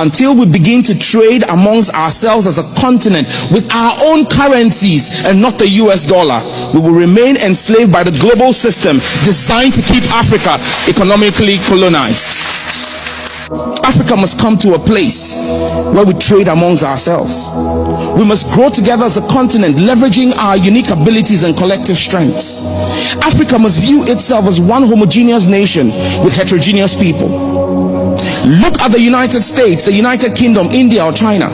until we begin to trade amongst ourselves as a continent with our own currencies and not the US dollar, we will remain enslaved by the global system designed to keep Africa economically colonized. Africa must come to a place where we trade amongst ourselves. We must grow together as a continent, leveraging our unique abilities and collective strengths. Africa must view itself as one homogeneous nation with heterogeneous people. Look at the United States, the United Kingdom, India, or China.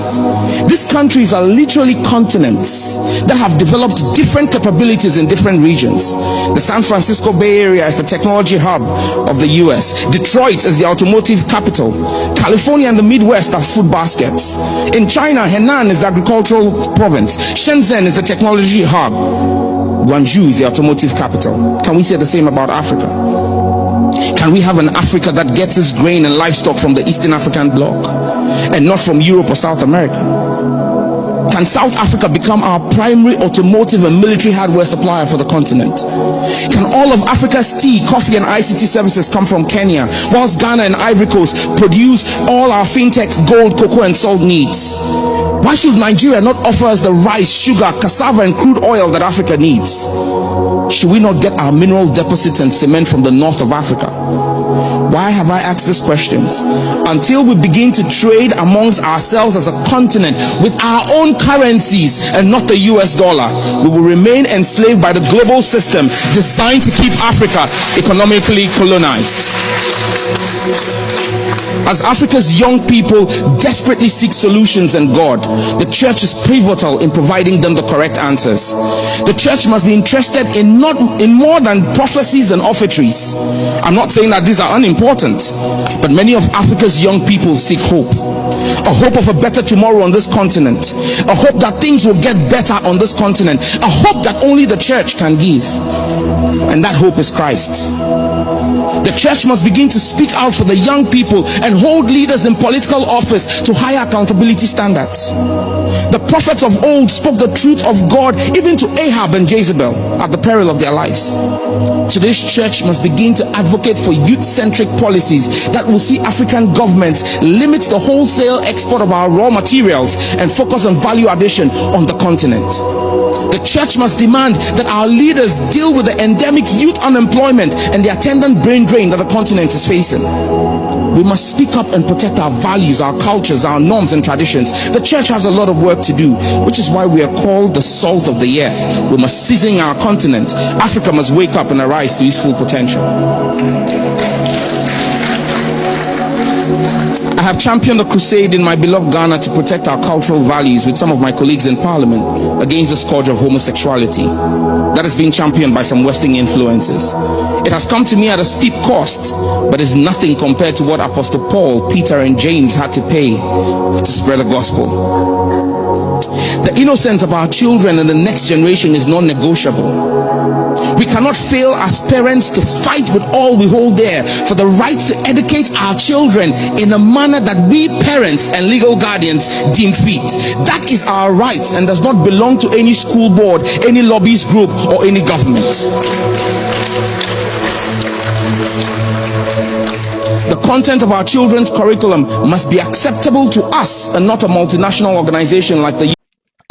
These countries are literally continents that have developed different capabilities in different regions. The San Francisco Bay Area is the technology hub of the US. Detroit is the automotive capital. California and the Midwest are food baskets. In China, Henan is the agricultural province. Shenzhen is the technology hub. Guangzhou is the automotive capital. Can we say the same about Africa? Can we have an Africa that gets its grain and livestock from the Eastern African bloc and not from Europe or South America? Can South Africa become our primary automotive and military hardware supplier for the continent? Can all of Africa's tea, coffee, and ICT services come from Kenya, whilst Ghana and Ivory Coast produce all our fintech, gold, cocoa, and salt needs? Why should Nigeria not offer us the rice, sugar, cassava, and crude oil that Africa needs? Should we not get our mineral deposits and cement from the north of Africa? Why have I asked these questions? Until we begin to trade amongst ourselves as a continent with our own currencies and not the US dollar, we will remain enslaved by the global system designed to keep Africa economically colonized. As Africa's young people desperately seek solutions and God, the church is pivotal in providing them the correct answers. The church must be interested in more than prophecies and offertories. I'm not saying that these are unimportant, but many of Africa's young people seek hope. A hope of a better tomorrow on this continent. A hope that things will get better on this continent. A hope that only the church can give. And that hope is Christ. The church must begin to speak out for the young people and hold leaders in political office to higher accountability standards. The prophets of old spoke the truth of God even to Ahab and Jezebel at the peril of their lives. Today's church must begin to advocate for youth-centric policies that will see African governments limit the wholesale export of our raw materials and focus on value addition on the continent. The church must demand that our leaders deal with the endemic youth unemployment and the attendant brain drain that the continent is facing. We must speak up and protect our values, our cultures, our norms and traditions. The church has a lot of work to do, which is why we are called the salt of the earth. We must season our continent. Africa must wake up and arise to its full potential. I have championed a crusade in my beloved Ghana to protect our cultural values with some of my colleagues in parliament against the scourge of homosexuality that has been championed by some Western influences. It has come to me at a steep cost, but is nothing compared to what Apostle Paul, Peter, and James had to pay to spread the gospel. The innocence of our children and the next generation is non-negotiable. We cannot fail as parents to fight with all we hold dear for the right to educate our children in a manner that we parents and legal guardians deem fit. That is our right and does not belong to any school board, any lobbyist group, or any government. The content of our children's curriculum must be acceptable to us and not a multinational organization like the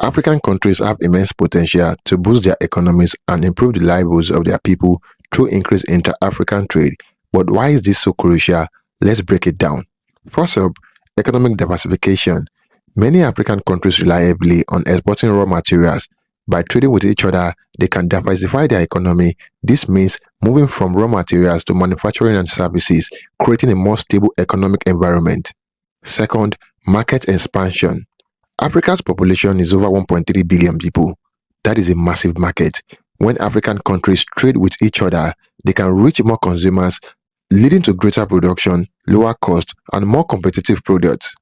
African countries have immense potential to boost their economies and improve the livelihoods of their people through increased inter-African trade. But why is this so crucial? Let's break it down. First up, economic diversification. Many African countries rely heavily on exporting raw materials. By trading with each other, they can diversify their economy. This means moving from raw materials to manufacturing and services, creating a more stable economic environment. Second, market expansion. Africa's population is over 1.3 billion people. That is a massive market. When African countries trade with each other, they can reach more consumers, leading to greater production, lower cost, and more competitive products.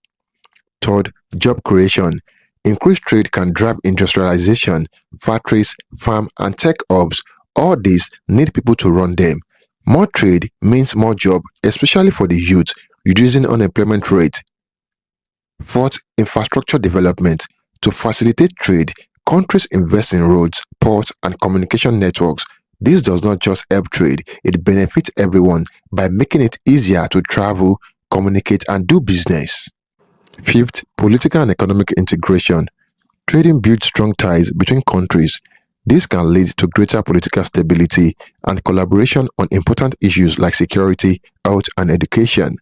Third, job creation. Increased trade can drive industrialization. Factories, farm, and tech hubs, all these need people to run them. More trade means more job, especially for the youth, reducing unemployment rate. Fourth, infrastructure development. To facilitate trade, countries invest in roads, ports, and communication networks. This does not just help trade, it benefits everyone by making it easier to travel, communicate, and do business. Fifth, political and economic integration. Trading builds strong ties between countries. This can lead to greater political stability and collaboration on important issues like security, health, and education.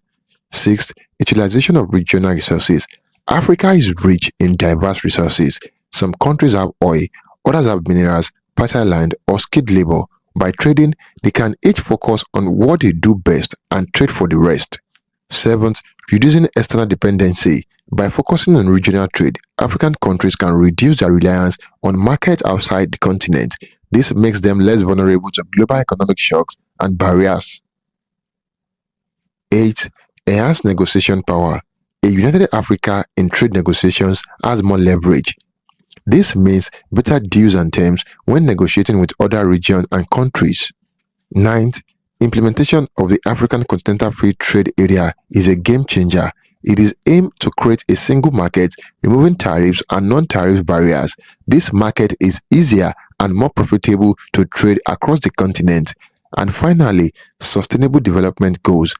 Sixth, utilization of regional resources. Africa is rich in diverse resources. Some countries have oil, others have minerals, fertile land, or skilled labor. By trading, they can each focus on what they do best and trade for the rest. Seventh, reducing external dependency. By focusing on regional trade, African countries can reduce their reliance on markets outside the continent. This makes them less vulnerable to global economic shocks and barriers. 8. Enhanced negotiation power. A united Africa in trade negotiations has more leverage. This means better deals and terms when negotiating with other regions and countries. 9th, implementation of the African Continental Free Trade Area is a game changer. It is aimed to create a single market, removing tariffs and non-tariff barriers. This market is easier and more profitable to trade across the continent. And finally, sustainable development goals.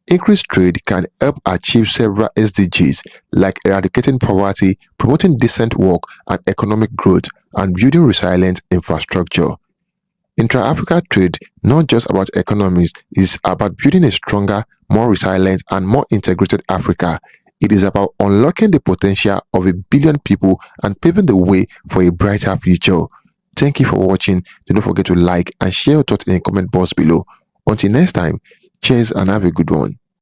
Increased trade can help achieve several SDGs like eradicating poverty, promoting decent work and economic growth, and building resilient infrastructure. Intra-Africa trade, not just about economies, is about building a stronger, more resilient, and more integrated Africa. It is about unlocking the potential of 1 billion people and paving the way for a brighter future. Thank you for watching. Do not forget to like and share your thoughts in the comment box below. Until next time, cheers and have a good one.